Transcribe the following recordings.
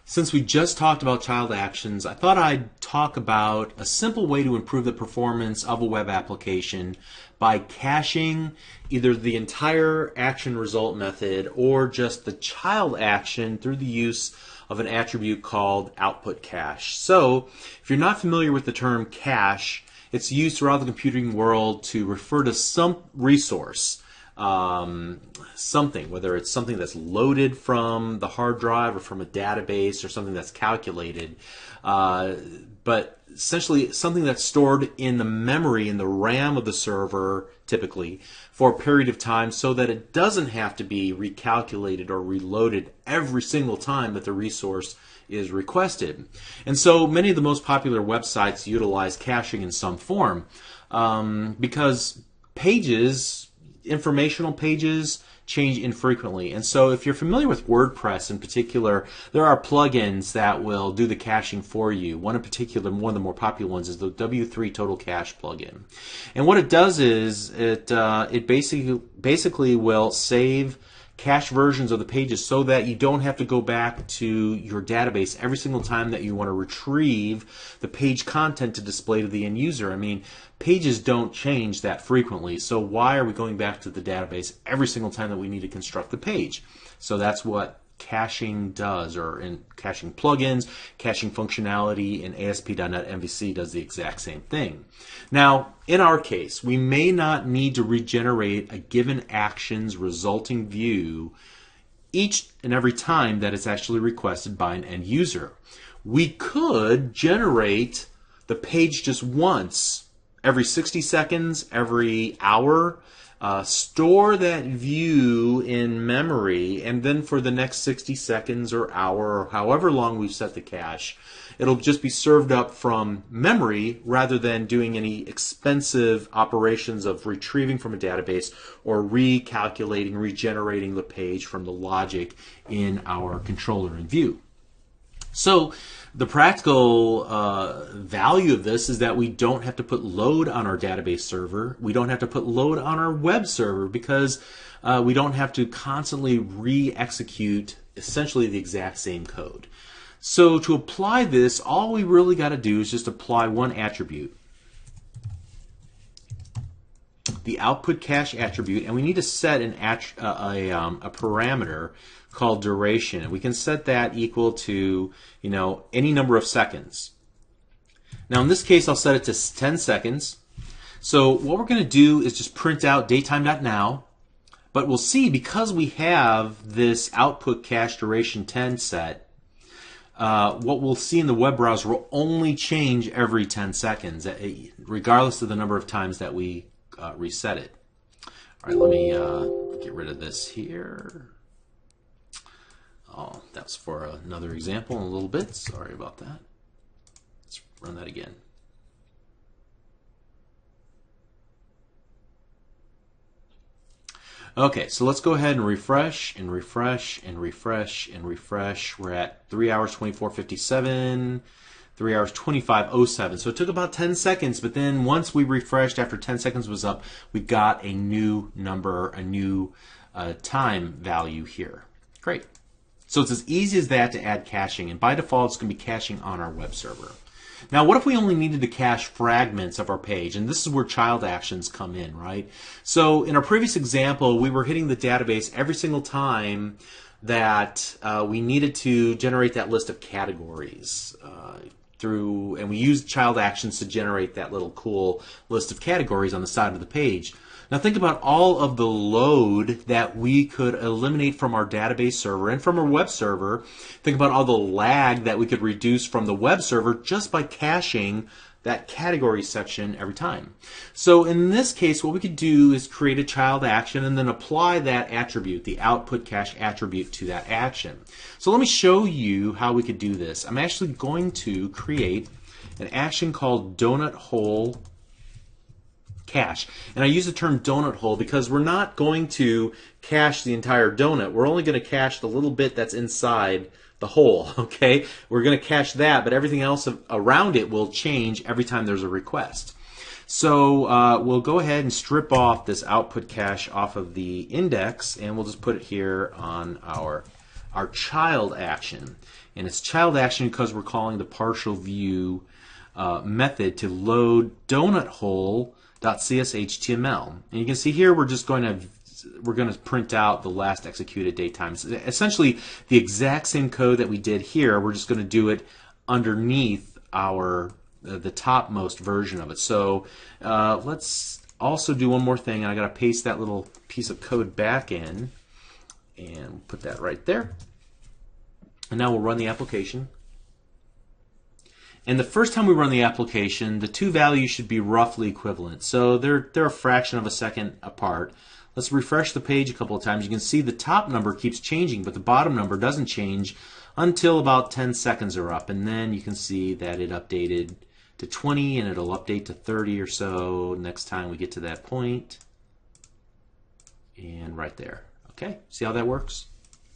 Since we just talked about child actions, I thought I'd talk about a simple way to improve the performance of a web application by caching either the entire action result method or just the child action through the use of an attribute called output cache. So, if you're not familiar with the term cache, it's used throughout the computing world to refer to some resource. Something, whether it's something that's loaded from the hard drive or from a database or something that's calculated, but essentially something that's stored in the memory, in the RAM of the server, typically, for a period of time so that it doesn't have to be recalculated or reloaded every single time that the resource is requested. And so many of the most popular websites utilize caching in some form because informational pages change infrequently. And so if you're familiar with WordPress in particular, there are plugins that will do the caching for you. One in particular, one of the more popular ones, is the W3 Total Cache plugin. And what it does is it basically will save cache versions of the pages so that you don't have to go back to your database every single time that you want to retrieve the page content to display to the end user. I mean, pages don't change that frequently, so why are we going back to the database every single time that we need to construct the page? So that's what caching does, or in caching plugins, caching functionality in ASP.NET MVC does the exact same thing. Now, in our case, we may not need to regenerate a given action's resulting view each and every time that it's actually requested by an end user. We could generate the page just once, every 60 seconds, every hour, store that view in memory, and then for the next 60 seconds or hour or however long we've set the cache, it'll just be served up from memory rather than doing any expensive operations of retrieving from a database or recalculating, regenerating the page from the logic in our controller and view. So the practical value of this is that we don't have to put load on our database server. We don't have to put load on our web server because we don't have to constantly re-execute essentially the exact same code. So to apply this, all we really got to do is just apply one attribute, the output cache attribute, and we need to set a parameter called duration, and we can set that equal to any number of seconds. Now in this case I'll set it to 10 seconds. So what we're going to do is just print out datetime.now, but we'll see because we have this output cache duration 10 set, what we'll see in the web browser will only change every 10 seconds regardless of the number of times that we reset it. All right, let me get rid of this here. Oh, that's for another example in a little bit. Sorry about that. Let's run that again. Okay, so let's go ahead and refresh and refresh and refresh and refresh. We're at 3 hours 24:57, 3 hours 25:07. So it took about 10 seconds, but then once we refreshed after 10 seconds was up, we got a new number, a new time value here. Great. So it's as easy as that to add caching, and by default it's going to be caching on our web server. Now what if we only needed to cache fragments of our page? And this is where child actions come in, right? So in our previous example, we were hitting the database every single time that we needed to generate that list of categories and we used child actions to generate that little cool list of categories on the side of the page. Now think about all of the load that we could eliminate from our database server and from our web server. Think about all the lag that we could reduce from the web server just by caching that category section every time. So in this case, what we could do is create a child action and then apply that attribute, the output cache attribute, to that action. So let me show you how we could do this. I'm actually going to create an action called donut hole cache. And I use the term donut hole because we're not going to cache the entire donut. We're only going to cache the little bit that's inside the hole, okay? We're going to cache that, but everything else around it will change every time there's a request. So we'll go ahead and strip off this output cache off of the index, and we'll just put it here on our our child action. And it's child action because we're calling the partial view method to load donut hole.cshtml. And you can see here we're just going to print out the last executed date time. It's essentially the exact same code that we did here. We're just going to do it underneath our the topmost version of it. So let's also do one more thing. I got to paste that little piece of code back in and put that right there. And now we'll run the application. And the first time we run the application, the two values should be roughly equivalent. So they're a fraction of a second apart. Let's refresh the page a couple of times. You can see the top number keeps changing, but the bottom number doesn't change until about 10 seconds are up. And then you can see that it updated to 20, and it'll update to 30 or so next time we get to that point. And right there. Okay, see how that works?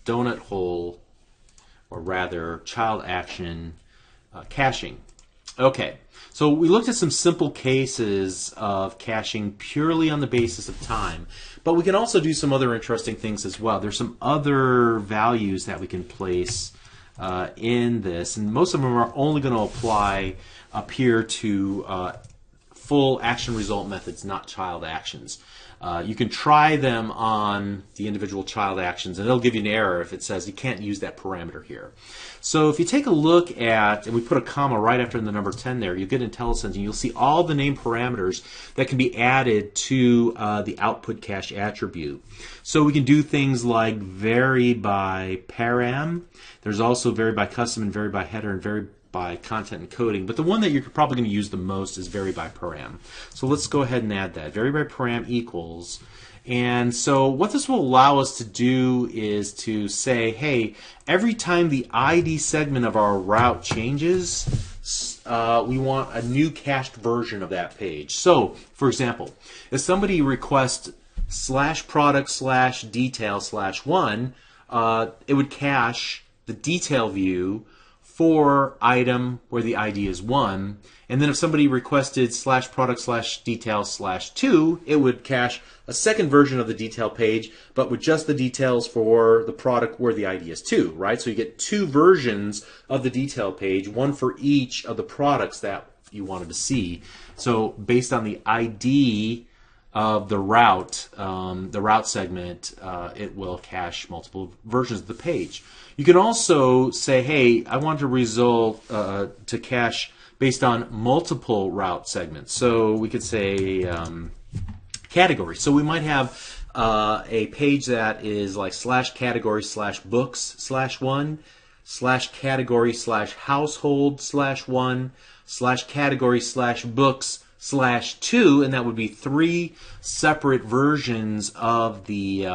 Donut hole, or rather child action caching. Okay, so we looked at some simple cases of caching purely on the basis of time, but we can also do some other interesting things as well. There's some other values that we can place in this, and most of them are only going to apply up here to full action result methods, not child actions. You can try them on the individual child actions, and it'll give you an error if it says you can't use that parameter here. So if you take a look at, and we put a comma right after the number 10 there, you get IntelliSense, and you'll see all the named parameters that can be added to the output cache attribute. So we can do things like vary by param. There's also vary by custom and vary by header and vary by content encoding, but the one that you're probably going to use the most is vary by param. So let's go ahead and add that. Vary by param equals, and so what this will allow us to do is to say, hey, every time the ID segment of our route changes, we want a new cached version of that page. So, for example, if somebody requests /product/detail/1, it would cache the detail view for item where the ID is 1, and then if somebody requested /product/detail/2, it would cache a second version of the detail page, but with just the details for the product where the ID is 2, right? So you get two versions of the detail page, one for each of the products that you wanted to see. So based on the ID of the route segment, it will cache multiple versions of the page. You can also say, hey, I want to result to cache based on multiple route segments. So we could say category. So we might have a page that is like /category/books/1, /category/household/1, /category/books/2, and that would be three separate versions of the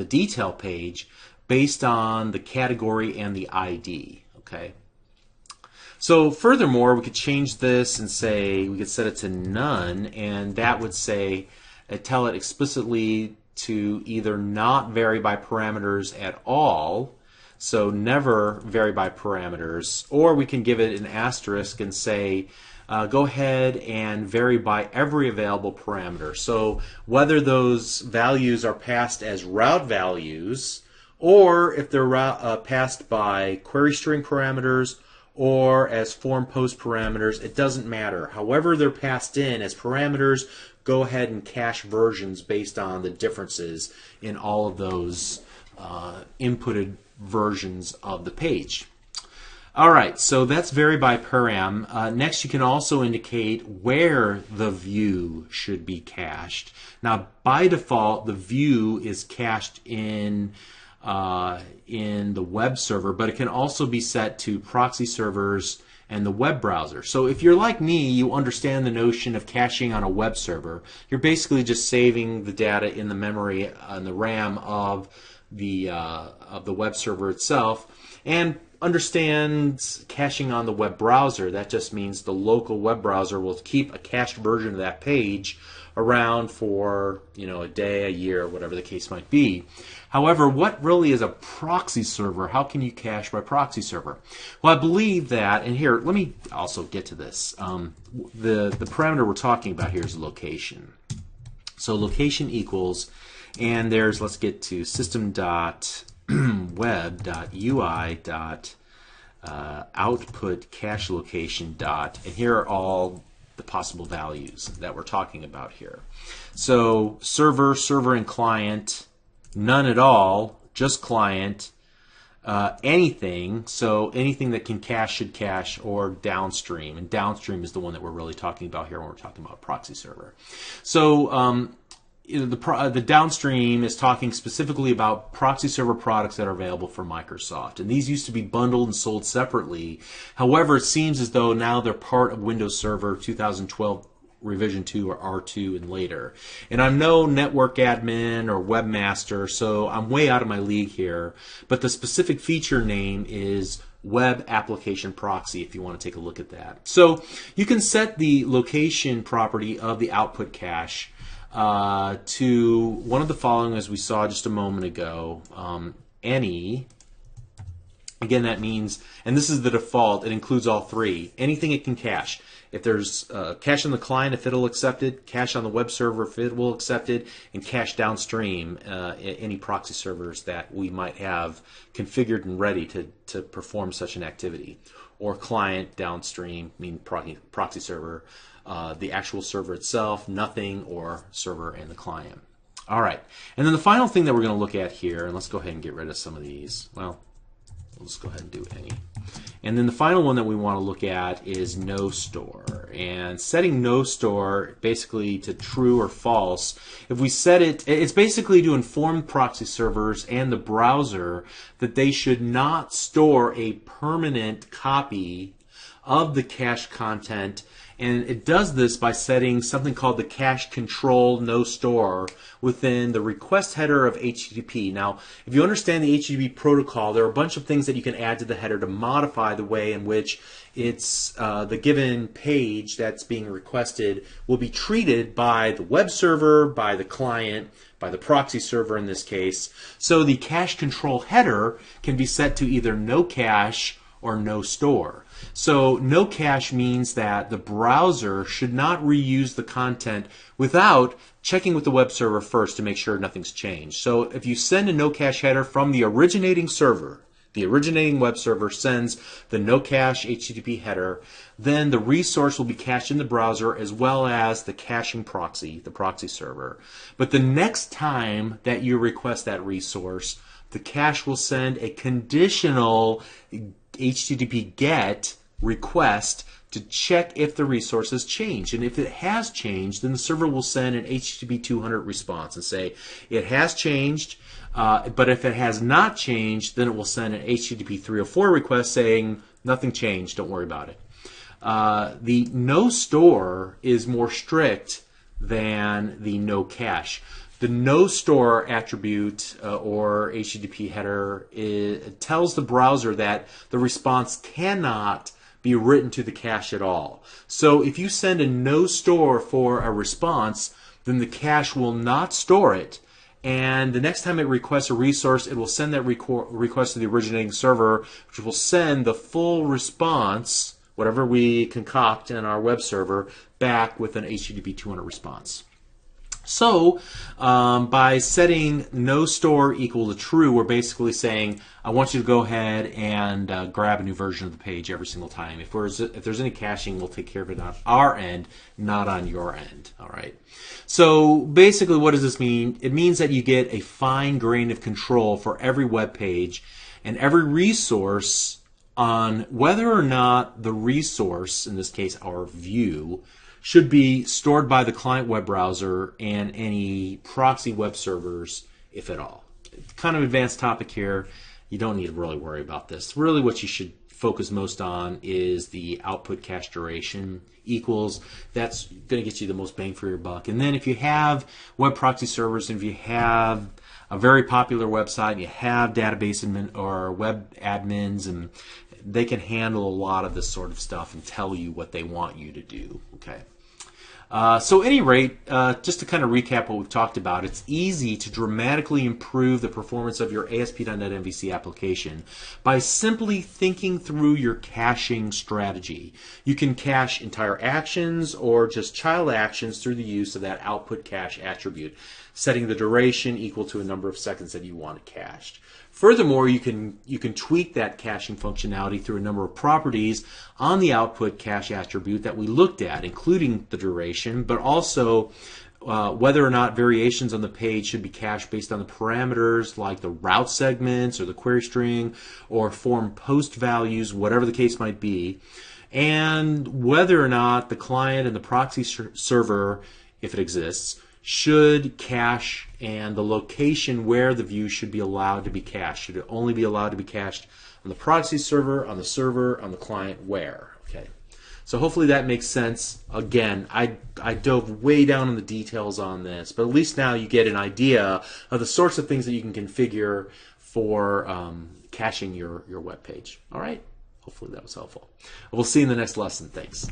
detail page based on the category and the ID. Okay. So furthermore, we could change this and say we could set it to none, and that would say tell it explicitly to either not vary by parameters at all. So never vary by parameters, or we can give it an asterisk and say go ahead and vary by every available parameter. So whether those values are passed as route values, or if they're passed by query string parameters or as form post parameters, it doesn't matter. However they're passed in as parameters, go ahead and cache versions based on the differences in all of those inputted versions of the page. Alright, so that's vary by param. Next, you can also indicate where the view should be cached. Now, by default, the view is cached in the web server, but it can also be set to proxy servers and the web browser. So if you're like me, you understand the notion of caching on a web server. You're basically just saving the data in the memory and the RAM of the web server itself, and understands caching on the web browser. That just means the local web browser will keep a cached version of that page around for a day, a year, whatever the case might be. However, what really is a proxy server? How can you cache by proxy server? Well, I believe that, and here, let me also get to this. The parameter we're talking about here is location. So location equals, and there's, let's get to system dot web.ui.output cache location dot, and here are all the possible values that we're talking about here. So server, server and client, none at all, just client, anything, so anything that can cache should cache, or downstream, and downstream is the one that we're really talking about here when we're talking about proxy server. So the downstream is talking specifically about proxy server products that are available from Microsoft. And these used to be bundled and sold separately. However, it seems as though now they're part of Windows Server 2012 Revision 2 or R2 and later. And I'm no network admin or webmaster, so I'm way out of my league here. But the specific feature name is Web Application Proxy, if you want to take a look at that. So you can set the location property of the output cache to one of the following, as we saw just a moment ago. Any, again, that means, and this is the default, it includes all three. Anything it can cache. If there's cache on the client, if it'll accept it, cache on the web server, if it will accept it, and cache downstream any proxy servers that we might have configured and ready to perform such an activity. Or client downstream, mean proxy server, the actual server itself, nothing, or server and the client. All right, and then the final thing that we're going to look at here, and let's go ahead and get rid of some of these. Well, let's go ahead and do any. And then the final one that we want to look at is no store. And setting no store basically to true or false. If we set it, it's basically to inform proxy servers and the browser that they should not store a permanent copy of the cache content. And it does this by setting something called the cache control no store within the request header of HTTP. Now, if you understand the HTTP protocol, there are a bunch of things that you can add to the header to modify the way in which it's the given page that's being requested will be treated by the web server, by the client, by the proxy server in this case. So the cache control header can be set to either no cache or no store. So no cache means that the browser should not reuse the content without checking with the web server first to make sure nothing's changed. So if you send a no cache header from the originating server, the originating web server sends the no cache HTTP header, then the resource will be cached in the browser as well as the caching proxy, the proxy server. But the next time that you request that resource, the cache will send a conditional HTTP GET request to check if the resource has changed. And if it has changed, then the server will send an HTTP 200 response and say it has changed, but if it has not changed, then it will send an HTTP 304 request saying nothing changed, don't worry about it. The no store is more strict than the no cache. The no store attribute or HTTP header tells the browser that the response cannot be written to the cache at all. So if you send a no store for a response, then the cache will not store it, and the next time it requests a resource, it will send that request to the originating server, which will send the full response, whatever we concoct in our web server, back with an HTTP 200 response. So by setting no store equal to true, we're basically saying I want you to go ahead and grab a new version of the page every single time. If there's any caching, we'll take care of it on our end, not on your end. All right. So basically, what does this mean? It means that you get a fine grain of control for every web page and every resource on whether or not the resource, in this case our view, should be stored by the client web browser and any proxy web servers, if at all. Kind of advanced topic here. You don't need to really worry about this. Really what you should focus most on is the output cache duration equals. That's going to get you the most bang for your buck. And then if you have web proxy servers, and if you have a very popular website, and you have database admin or web admins, and they can handle a lot of this sort of stuff and tell you what they want you to do. Okay. So at any rate, just to kind of recap what we've talked about, it's easy to dramatically improve the performance of your ASP.NET MVC application by simply thinking through your caching strategy. You can cache entire actions or just child actions through the use of that output cache attribute. setting the duration equal to a number of seconds that you want it cached. Furthermore, you can tweak that caching functionality through a number of properties on the output cache attribute that we looked at, including the duration, but also whether or not variations on the page should be cached based on the parameters like the route segments or the query string or form post values, whatever the case might be, and whether or not the client and the proxy server, if it exists, should cache, and the location where the view should be allowed to be cached. Should it only be allowed to be cached on the proxy server, on the client, where? Okay. So hopefully that makes sense. Again, I dove way down in the details on this, but at least now you get an idea of the sorts of things that you can configure for caching your web page. All right? Hopefully that was helpful. We'll see you in the next lesson. Thanks.